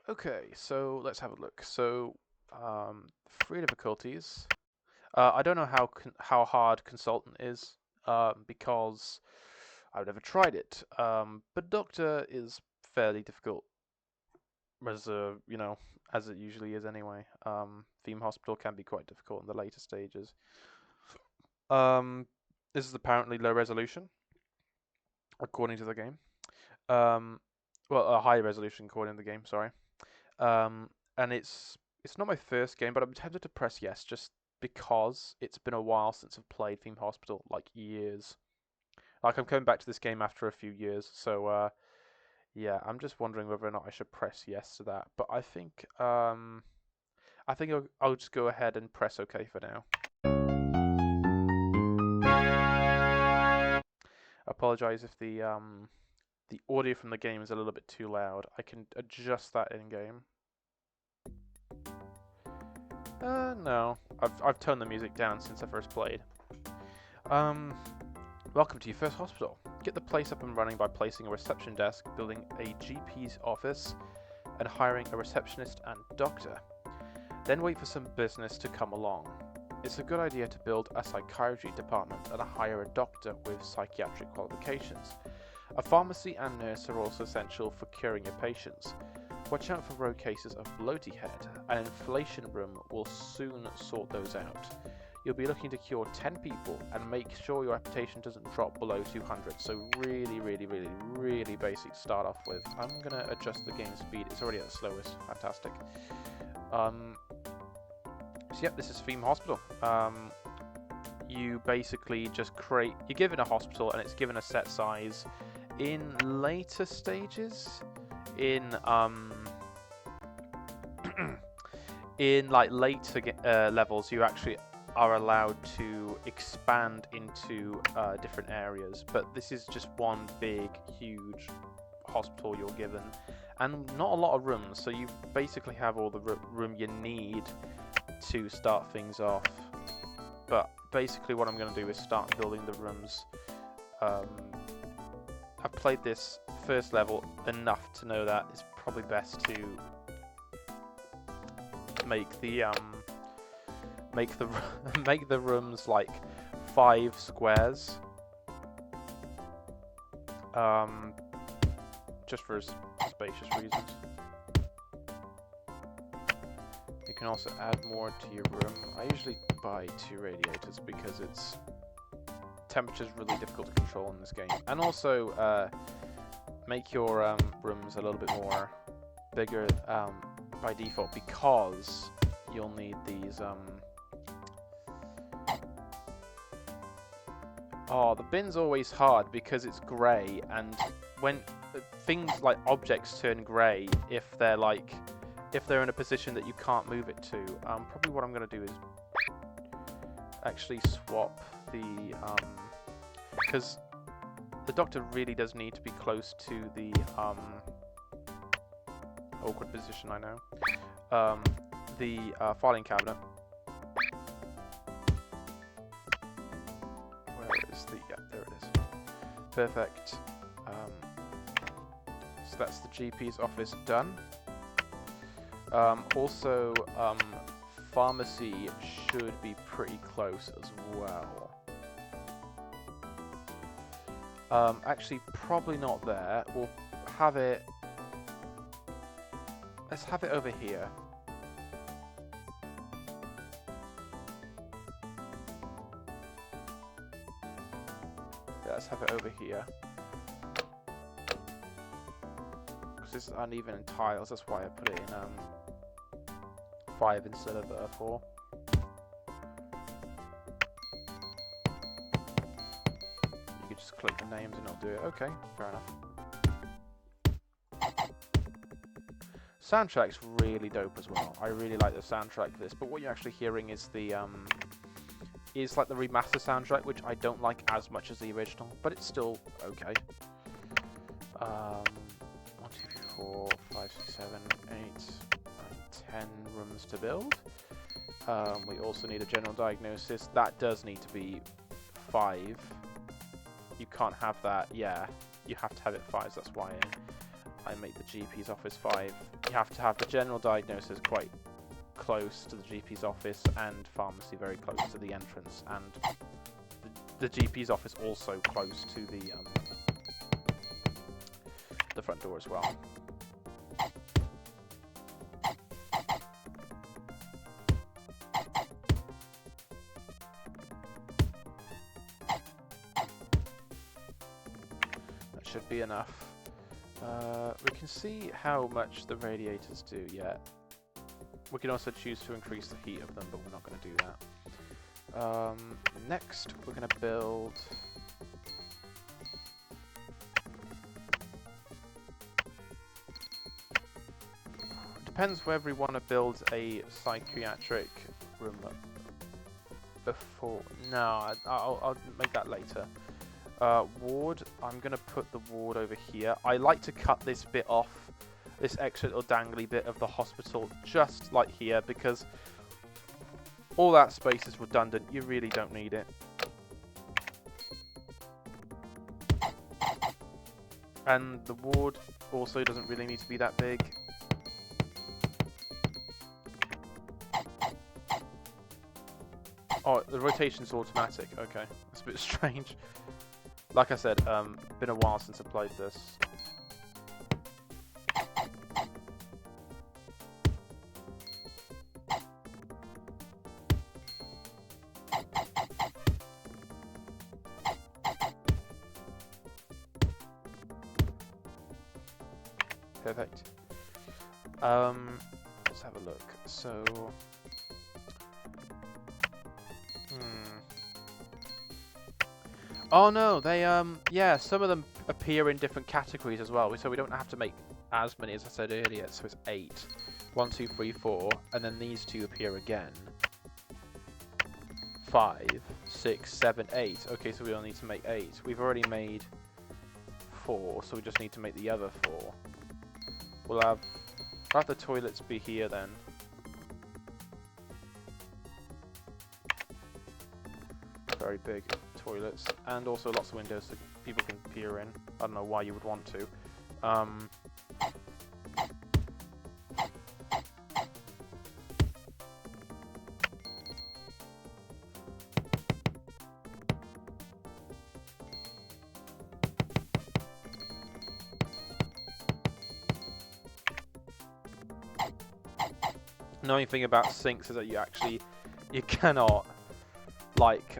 Okay, so let's have a look. So, three difficulties. I don't know how hard Consultant is, because I've never tried it. But Doctor is fairly difficult, as as it usually is anyway. Theme Hospital can be quite difficult in the later stages. Um, this is apparently low resolution, according to the game. Um, well, a high resolution according to the game. Sorry. And it's not my first game, but I'm tempted to press yes just because it's been a while since I've played Theme Hospital, like years. Like I'm coming back to this game after a few years, so yeah, I'm just wondering whether or not I should press yes to that. But I think I'll just go ahead and press OK for now. I apologize if the audio from the game is a little bit too loud. I can adjust that in game. No. I've toned the music down since I first played. Um, Welcome to your first hospital. Get the place up and running by placing a reception desk, building a GP's office, and hiring a receptionist and doctor. Then wait for some business to come along. It's a good idea to build a psychiatry department and hire a doctor with psychiatric qualifications. A pharmacy and nurse are also essential for curing your patients. Watch out for rogue cases of bloaty head. An inflation room will soon sort those out. You'll be looking to cure 10 people and make sure your reputation doesn't drop below 200. So really basic to start off with. I'm going to adjust the game speed. It's already at the slowest. Fantastic. So yep, this is Theme Hospital. You basically just create... You're given a hospital and it's given a set size. In later stages... in like later levels, you actually are allowed to expand into different areas, but this is just one big, huge hospital you're given, and not a lot of rooms, so you basically have all the room you need to start things off. But basically what I'm going to do is start building the rooms. I've played this first level enough to know that it's probably best to make the make the rooms like 5 squares, just for spacious reasons. You can also add more to your room. I usually buy 2 radiators because it's temperature's really difficult to control in this game, and also make your rooms a little bit more bigger by default, because you'll need these oh, the bin's always hard because it's grey, and when things like objects turn grey if they're in a position that you can't move it to. Probably what I'm going to do is actually swap the because the doctor really does need to be close to the awkward position, I know. The filing cabinet. Where is the... yeah, there it is. Perfect. So that's the GP's office done. Also, pharmacy should be pretty close as well. Actually, probably not there. We'll have it... let's have it over here. Yeah, let's have it over here. Because this is uneven in tiles, that's why I put it in 5 instead of 4. You could just click the names and it'll do it. Okay, fair enough. Soundtrack's really dope as well. I really like the soundtrack for this, but what you're actually hearing is the is like the remaster soundtrack, which I don't like as much as the original, but it's still okay. 1, 2, 3, 4, 5, 6, 7, 8, 9, 10 rooms to build. We also need a general diagnosis. That does need to be 5. You can't have that. Yeah, you have to have it 5. So that's why. I make the GP's office 5. You have to have the general diagnosis quite close to the GP's office and pharmacy very close to the entrance, and the GP's office also close to the front door as well. That should be enough. We can see how much the radiators do yet. We can also choose to increase the heat of them, but we're not going to do that. Next, we're going to build... Depends whether we want to build a psychiatric room before... No, I'll make that later. Ward, I'm going to put the ward over here. I like to cut this bit off, this extra little dangly bit of the hospital, just like here, because all that space is redundant. You really don't need it. And the ward also doesn't really need to be that big. Oh, the rotation's automatic. Okay, that's a bit strange. Like I said, been a while since I played this. Perfect. Let's have a look. So, oh no, they yeah, some of them appear in different categories as well, so we don't have to make as many as I said earlier. So it's 8. 1, 2, 3, 4, and then these two appear again. 5, 6, 7, 8. Okay, so we only need to make 8. We've already made 4, so we just need to make the other 4. We'll have the toilets be here then. Very big toilets, and also lots of windows so people can peer in. I don't know why you would want to. Annoying thing about sinks is that you cannot like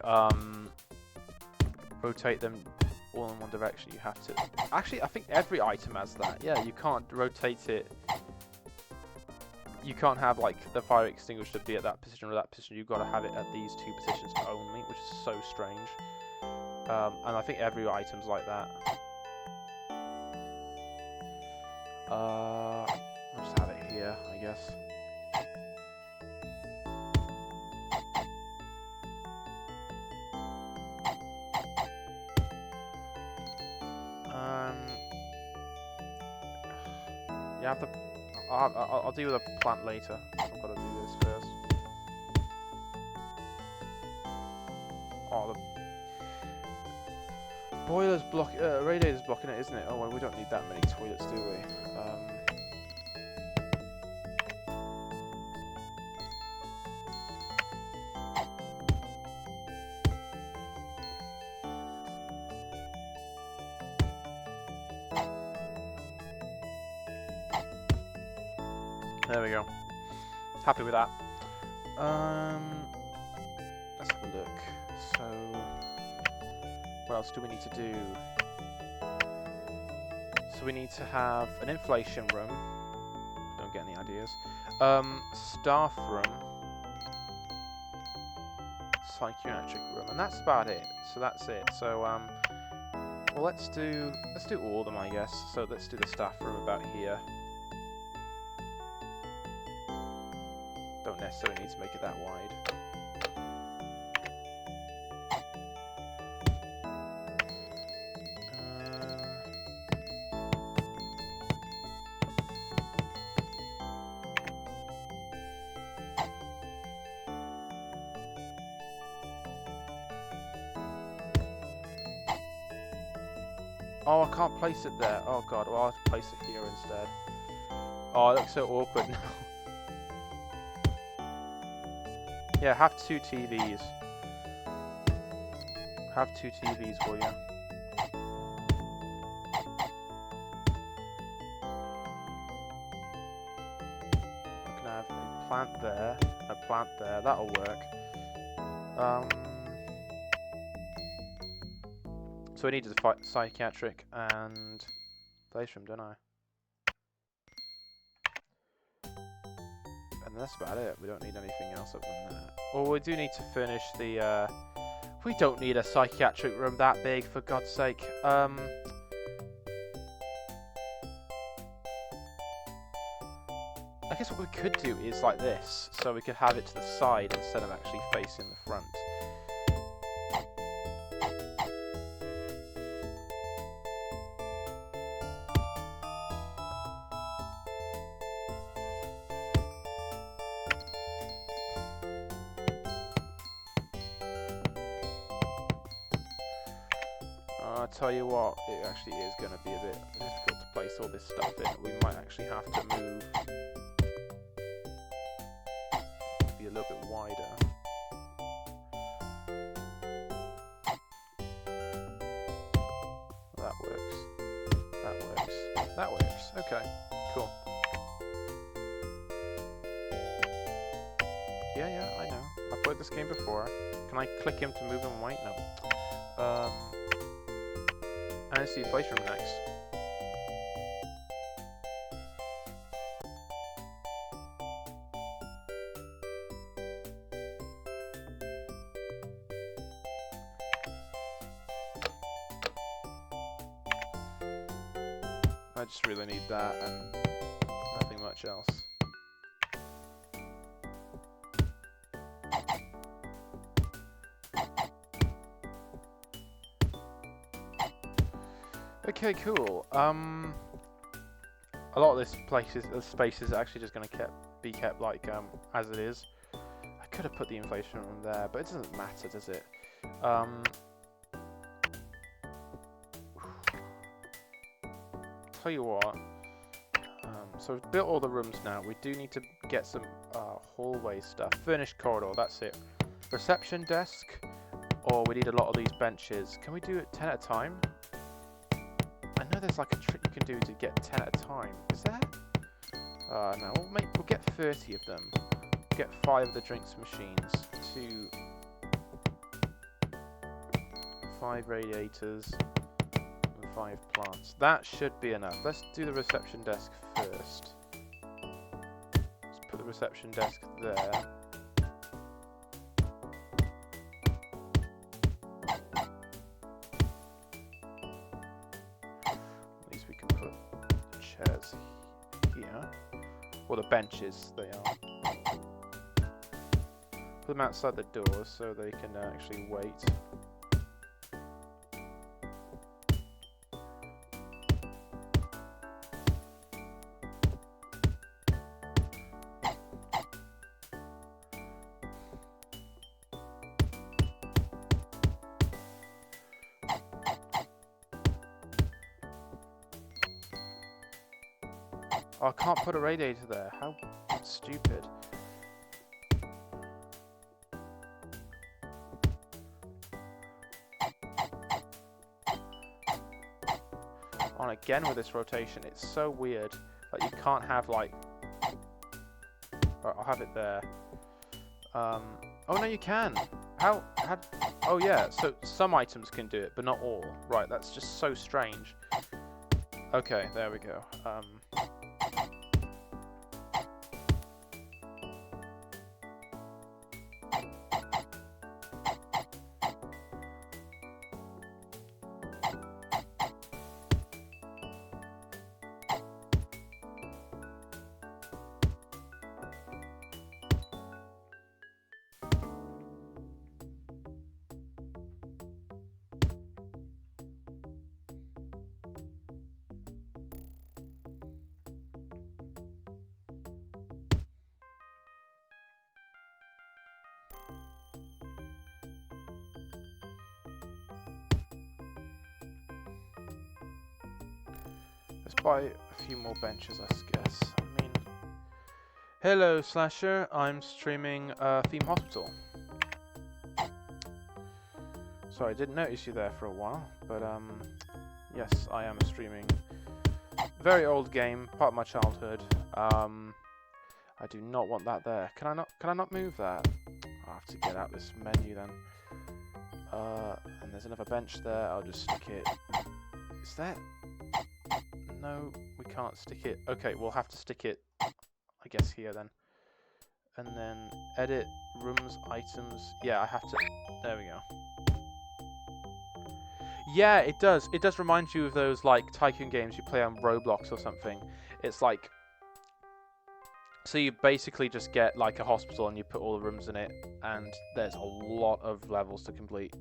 rotate them all in one direction. You have to actually, I think every item has that. Yeah, you can't rotate it. You can't have like the fire extinguisher be at that position or that position. You've got to have it at these 2 positions only, which is so strange. And I think every item's like that. I'll just have it here, I guess. Yeah, I'll deal with a plant later. I've got to do this first. Oh, the boiler's radiator's blocking it, isn't it? Oh, well, we don't need that many toilets, do we? There we go. Happy with that. Let's have a look. So, what else do we need to do? So we need to have an inflation room. Don't get any ideas. Staff room. Psychiatric room, and that's about it. So that's it. So well, let's do all of them, I guess. So let's do the staff room about here. Don't necessarily need to make it that wide. Oh, I can't place it there. Oh god, well I'll have to place it here instead. Oh, it looks so awkward now. Yeah, have 2 TVs. Have 2 TVs, will you? I can have a plant there, a plant there. That'll work. So I needed a psychiatric and playroom, don't I? And that's about it. We don't need anything else other than that. Oh, we do need to finish the. We don't need a psychiatric room that big, for God's sake. I guess what we could do is like this, so we could have it to the side instead of actually facing the front. I'll tell you what, it actually is going to be a bit difficult to place all this stuff in. We might actually have to move. Be a little bit wider. That works. That works. That works. Okay. Cool. Yeah, I know. I've played this game before. Can I click him to move him away? No. And it's the place room next. I just really need that and nothing much else. Okay, cool. A lot of this space is actually just going to be kept like as it is. I could have put the inflation room there, but it doesn't matter, does it? Tell you what. So we've built all the rooms now. We do need to get some hallway stuff. Furnished corridor. That's it. Reception desk. Or we need a lot of these benches. Can we do it 10 at a time? I know there's like a trick you can do to get 10 at a time. Is there? No, we'll get 30 of them. Get 5 of the drinks machines. 5 radiators. And 5 plants. That should be enough. Let's do the reception desk first. Let's put the reception desk there. Here, or the benches they are. Put them outside the doors so they can actually wait. Oh, I can't put a radiator there. How stupid. On again with this rotation, it's so weird. Like you can't have like. Right, I'll have it there. Oh no, you can. How? Oh yeah. So some items can do it, but not all. Right. That's just so strange. Okay, there we go. buy a few more benches, I guess. I mean, hello Slasher, I'm streaming Theme Hospital. Sorry, I didn't notice you there for a while, but yes, I am streaming. Very old game, part of my childhood. I do not want that there. Can I not move that? I'll have to get out this menu then. And there's another bench there. I'll just stick it. Is that? No, we can't stick it. Okay, we'll have to stick it, I guess, here then. And then edit rooms, items. Yeah, I have to. There we go. Yeah, it does. It does remind you of those like tycoon games you play on Roblox or something. It's like, so you basically just get like a hospital and you put all the rooms in it, and there's a lot of levels to complete.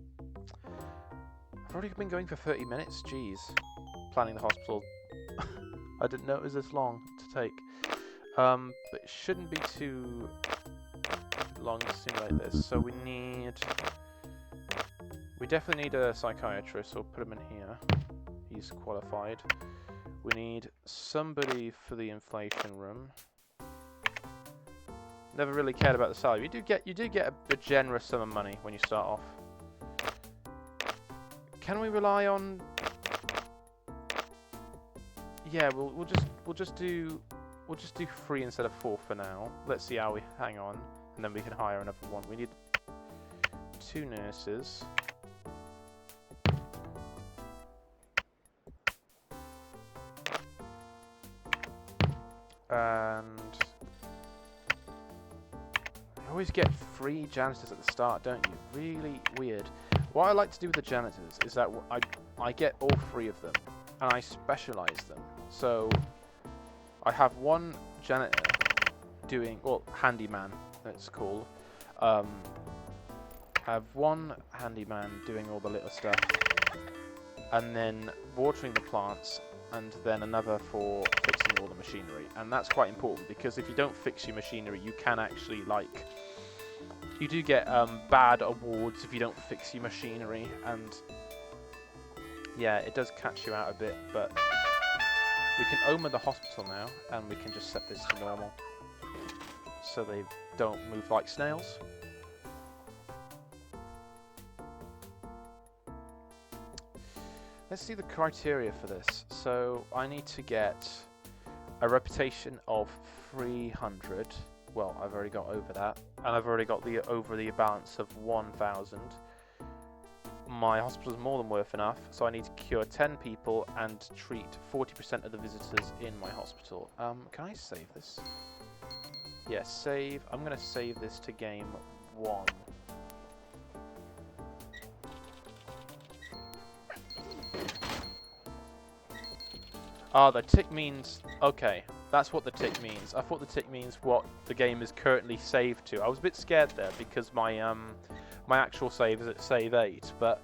I've already been going for 30 minutes. Jeez, planning the hospital. I didn't know it was this long to take. But it shouldn't be too long to simulate this. So we definitely need a psychiatrist, so we'll put him in here. He's qualified. We need somebody for the inflation room. Never really cared about the salary. You do get a generous sum of money when you start off. Can we rely on? Yeah, we'll just do 3 instead of 4 for now. Let's see how we hang on, and then we can hire another one. We need 2 nurses. And you always get free janitors at the start, don't you? Really weird. What I like to do with the janitors is that I get all 3 of them, and I specialize them. So I have one janitor doing, well, handyman, it's called. I have one handyman doing all the little stuff, and then watering the plants, and then another for fixing all the machinery. And that's quite important, because if you don't fix your machinery, you can actually, like, you do get bad awards if you don't fix your machinery, and yeah, it does catch you out a bit. But we can omen the hospital now, and we can just set this to normal, so they don't move like snails. Let's see the criteria for this. So I need to get a reputation of 300. Well, I've already got over that, and I've already got over the balance of 1,000. My hospital is more than worth enough, so I need to cure 10 people and treat 40% of the visitors in my hospital. Can I save this? Yeah, save. I'm going to save this to game 1. Ah, the tick means... Okay, that's what the tick means. I thought the tick means what the game is currently saved to. I was a bit scared there because my my actual save is at save 8, but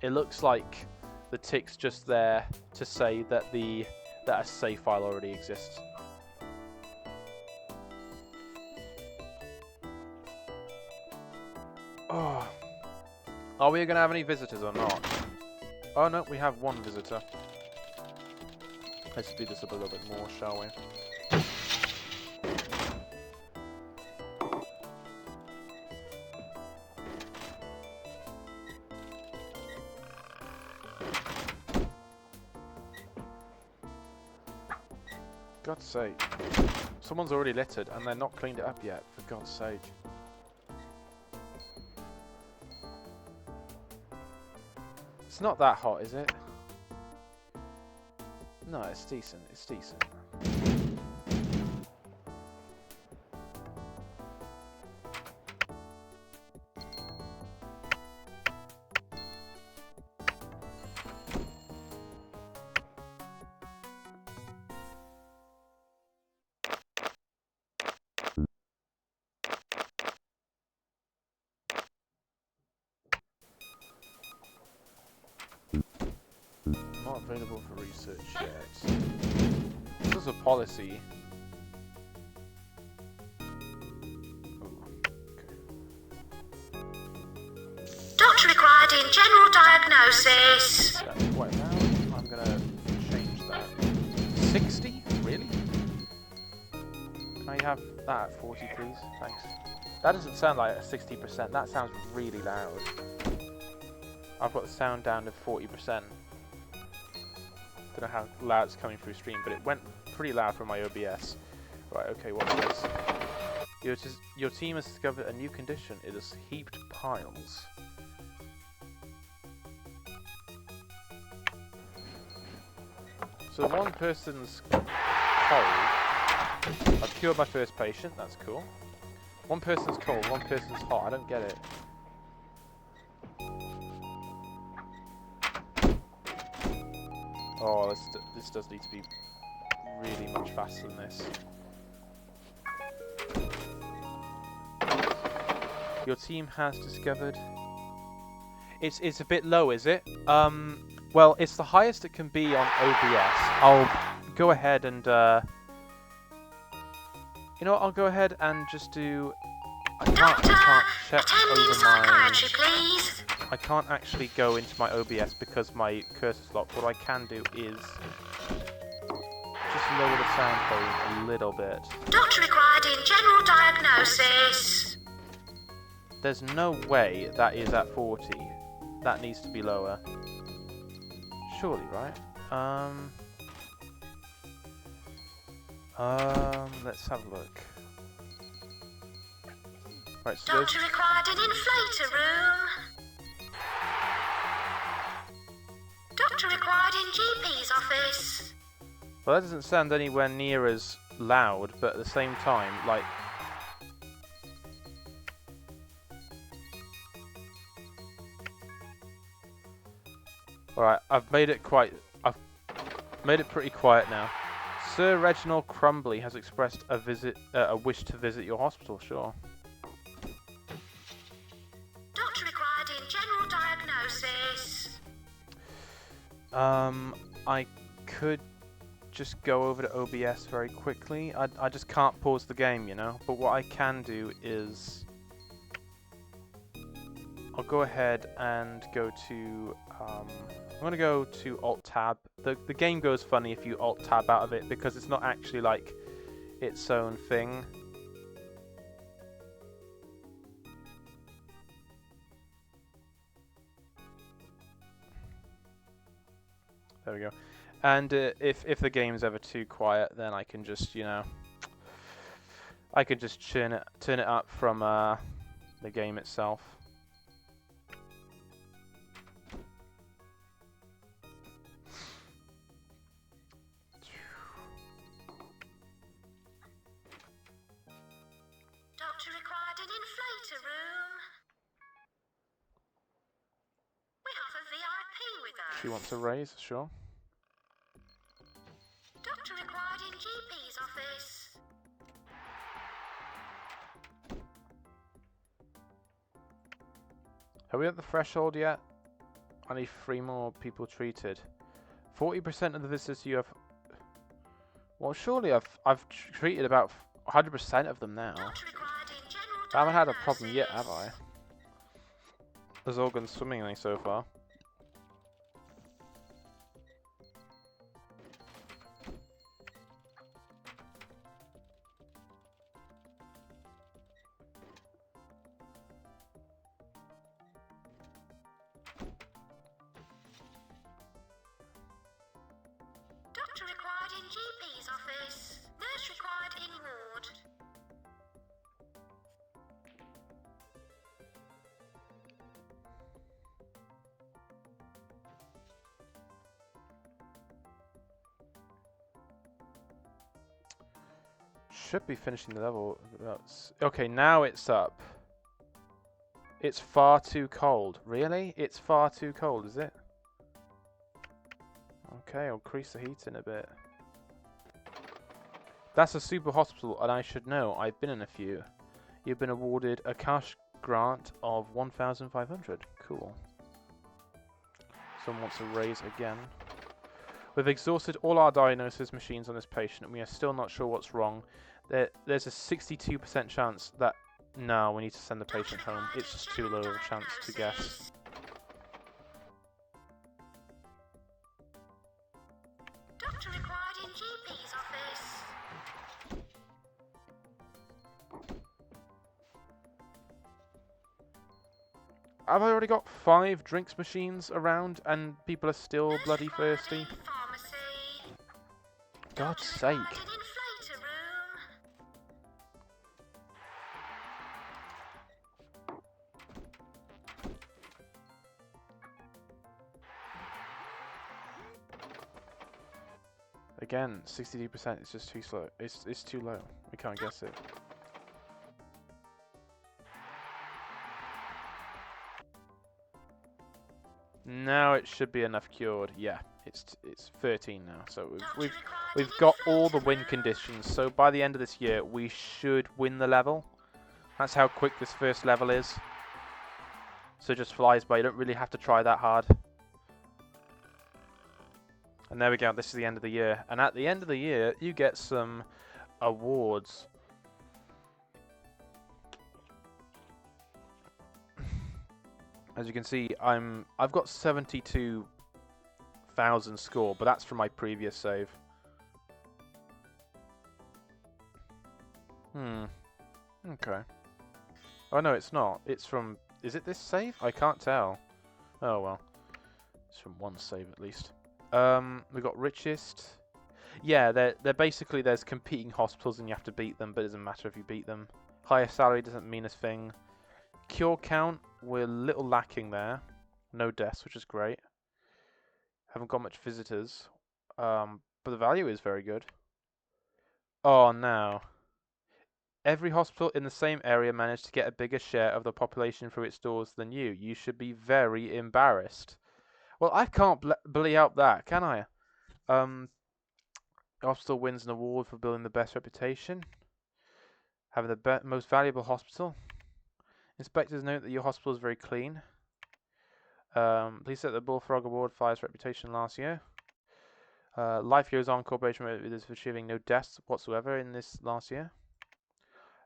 it looks like the tick's just there to say that that a save file already exists. Oh, are we going to have any visitors or not? Oh no, we have 1 visitor. Let's speed this up a little bit more, shall we? God's sake. Someone's already littered and they're not cleaned it up yet, for God's sake. It's not that hot, is it? No, it's decent. It's decent. Not available for research yet. This is a policy. Doctor required in general diagnosis. That's quite loud. I'm gonna change that. 6 Can I have that at 40, please? Thanks. That doesn't sound like a 60%. That sounds really loud. I've got the sound down to 40%. Don't know how loud it's coming through stream, but it went pretty loud from my OBS. Right, okay, what's this? Your team has discovered a new condition. It is heaped piles. So one person's cold. I've cured my first patient, that's cool. One person's cold, one person's hot. I don't get it. Oh, this does need to be really much faster than this. Your team has discovered... It's a bit low, is it? Well, it's the highest it can be on OBS. I'll go ahead and... you know what, I'll go ahead and just do... I can't check over my... Please. I can't actually go into my OBS because my cursor's locked. What I can do is just lower the sound volume a little bit. Doctor required in general diagnosis. There's no way that is at 40. That needs to be lower. Surely, right? Let's have a look. Right, so Doctor required an inflator room. Doctor required in GP's office. well, that doesn't sound anywhere near as loud, but at the same time, like... Alright, I've made it pretty quiet now. Sir Reginald Crumbly has expressed a wish to visit your hospital, sure. Doctor required in general diagnosis. I could just go over to OBS very quickly. I just can't pause the game, you know? But what I can do is... I'll go ahead and go to... I'm going to go to Alt-Tab. The game goes funny if you Alt-Tab out of it because it's not actually like its own thing. There we go. And if the game's ever too quiet, then I can just, you know, I can just turn it up from the game itself. Doctor required an inflator room. We have a VIP with us. She wants a raise, sure. Doctor required in GP's office. Are we at the threshold yet? I need 3 more people treated. 40% of the visitors you have... Well, surely I've treated about 100% of them now. Doctor required in general I haven't had a problem yet, diagnosis. have I? It's all gone swimmingly so far. Doctor required in GP's office. Nurse required in ward. Should be finishing the level. Okay, now it's up. It's far too cold. Really? It's far too cold, is it? Okay, I'll increase the heat in a bit. That's a super hospital, and I should know. I've been in a few. You've been awarded a cash grant of 1,500. Cool. Someone wants a raise again. We've exhausted all our diagnosis machines on this patient, and we are still not sure what's wrong. There's a 62% chance that... No, we need to send the patient home. It's just too low of a chance to guess. Doctor required in GP's office. Have I already got 5 drinks machines around and people are still Nurse bloody required thirsty? in pharmacy. God's Doctor required sake. in inflator room. Again, 62%. It's just too slow. It's too low. We can't guess it. Now it should be enough cured. Yeah, it's 13 now. So we've got all the win conditions. So by the end of this year, we should win the level. That's how quick this first level is. So it just flies by. You don't really have to try that hard. And there we go. This is the end of the year. And at the end of the year, you get some awards. As you can see, I've got 72,000 score, but that's from my previous save. Okay. Oh no, it's not. It's from... Is it this save? I can't tell. Oh well. It's from one save at least. We got richest. Yeah, they're basically, there's competing hospitals and you have to beat them, but it doesn't matter if you beat them. Higher salary doesn't mean a thing. Cure count, we're a little lacking there. No deaths, which is great. Haven't got much visitors. But the value is very good. Oh no. Every hospital in the same area managed to get a bigger share of the population through its doors than you. You should be very embarrassed. Well, I can't bully out that, can I? Hospital wins an award for building the best reputation. Having the most valuable hospital. Inspectors note that your hospital is very clean. Please set the Bullfrog Award for highest reputation last year. Life goes on. Corporation is achieving no deaths whatsoever in this last year.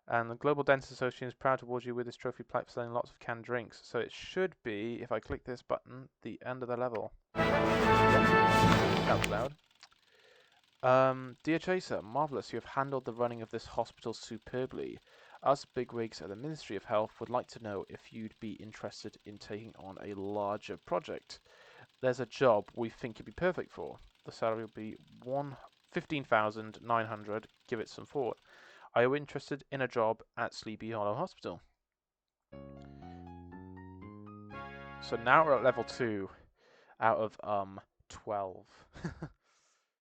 And the Global Dentist Association is proud to award you with this trophy plaque for selling lots of canned drinks. So it should be, if I click this button, the end of the level. That was loud. Dear Chaser, marvellous. You have handled the running of this hospital superbly. Us bigwigs at the Ministry of Health would like to know if you'd be interested in taking on a larger project. There's a job we think you'd be perfect for. The salary will be 15,900. Give it some thought. Are you interested in a job at Sleepy Hollow Hospital? So now we're at level 2 out of 12.